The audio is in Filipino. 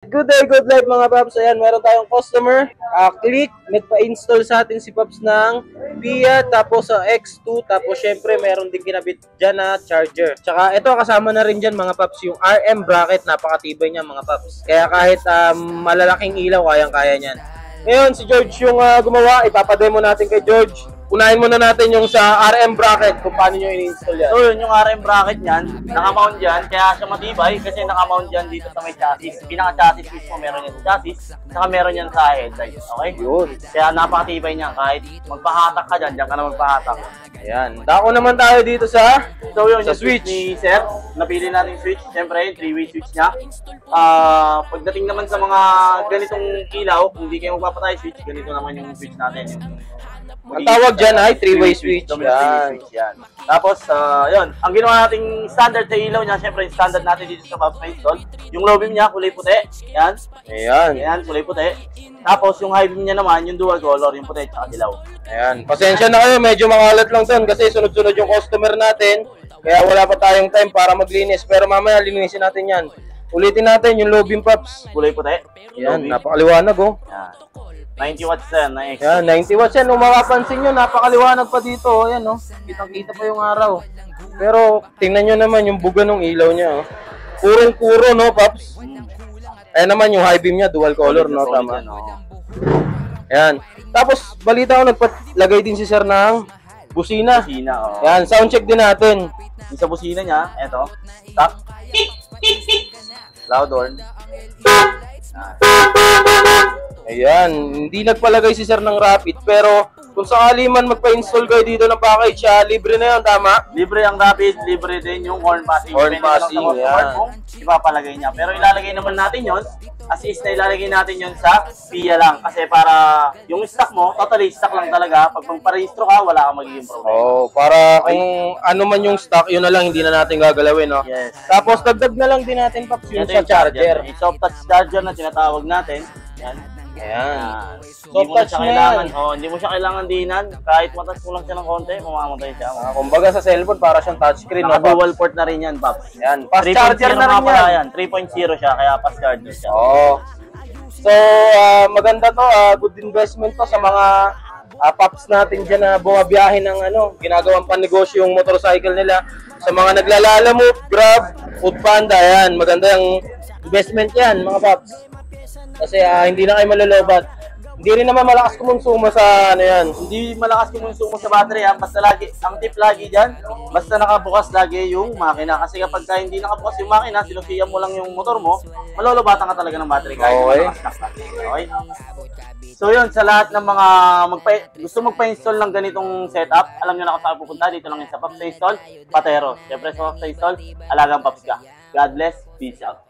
Good day, good life mga paps. Ayan, meron tayong customer. Click, nagpa-install sa atin si Paps ng Pia, tapos sa X2, tapos syempre meron din kinabit dyan na charger. Tsaka ito kasama na rin dyan mga paps, yung RM bracket, napakatibay niya mga paps. Kaya kahit malalaking ilaw, kayang-kaya niyan. Ngayon, si George yung gumawa, ipapademo natin kay George. Unahin muna natin yung sa RM bracket, kung paano nyo in-install yan. So yun, yung RM bracket niyan, naka-mount dyan, kaya siya matibay kasi naka-mount dyan dito sa may chassis. Pinaka-chassis mismo meron yan sa chassis, saka meron yan sa headlight, okay? Yun. Kaya napakatibay niyan, kahit magpahatak ka dyan, dyan ka na magpahatak. Ayan, dako naman tayo dito sa So yun, sa yung switch ni Sir, napili natin yung switch, siyempre yung 3-way switch niya. Pagdating naman sa mga ganitong ilaw, kung hindi kayo magpapatay switch, ganito naman yung switch natin. Ang tawag dyan ay 3-way switch. Yan. Tapos, yun. Ang ginawa nating standard sa ilaw niya, syempre yung standard natin dito sa Paps install. Yung low beam niya, kulay puti. Yan. Ayan. Yan, kulay puti. Tapos, yung high beam niya naman, yung dual color, yung puti at dilaw. Ayan. Pasensya na kayo, medyo makalat lang doon kasi sunod-sunod yung customer natin. Kaya wala pa tayong time para maglinis. Pero mamaya linisin natin yan. Ulitin natin yung low beam Paps. Kulay puti. Yan, napakaliwanag oh. Yan. 90 watts yan na extra. Yan, 90 watts yan. Kung mapapansin nyo, napakaliwanag pa dito. Oh. Yan, oh. Kitang-kita pa yung araw. Pero, tingnan nyo naman yung buga ng ilaw niya. Oh. Purong-puro, no, Paps? Ayan naman yung high beam niya, dual color, no? Tama. Ayan. Tapos, balita ko, nagpalagay din si Sir ng busina. Busina, oh. Yan, sound check din natin. Yung sa busina niya, eto. Stop. Loud horn. Ayan, hindi nagpalagay si Sir ng rapid, pero kung sakali man magpa-install kayo dito ng package, libre na yun, tama? Libre ang rapid, libre din yung horn passing. Horn passing, yan. Kung ipapalagay niya. Pero ilalagay naman natin yon, as is na ilalagay natin yon sa PIA lang. Kasi para yung stock mo, totally stock lang talaga. Pag magpa-registro ka, wala kang magiging problema. Oh, para kung ano man yung stock, yun na lang, hindi na natin gagalawin, no? Yes. Tapos, dagdag na lang din natin, Paps, yung sa charger. Yung soft touch charger na tinatawag natin. Yan. Ayan. Hindi mo na siya kailangan, hindi mo siya kailangan diinan. Kahit matas mo lang siya ng konti, mamamatay siya. Kumbaga sa cellphone, para siyang touchscreen, no? Naka-dual port na rin yan, Paps. Ayan, fast charger na rin yan. 3.0 siya, kaya fast charger siya. Oo. So, maganda to, good investment to sa mga paps natin dyan na bumabiyahe ng ginagawang pan-negosyo yung motorcycle nila. Sa mga naglalalamove, Grab, Foodpanda, ayan, maganda yung investment yan, mga paps. Kasi hindi na kayo malolobat. Hindi rin naman malakas kumonsumo sa yan. Hindi malakas kumonsumo sa battery, basta lagi, ang tip lagi dyan, basta nakabukas lagi yung makina. Kasi kapag hindi nakabukas yung makina, sinusiya mo lang yung motor mo, malolobatan ka talaga ng battery kahit okay? So yun, sa lahat ng mga gusto magpa-install ng ganitong setup, alam nyo na kung saan pupunta, dito lang yun sa Paps Install, Patero. Siyempre sa Paps Install, alagang Paps ka. God bless, peace out.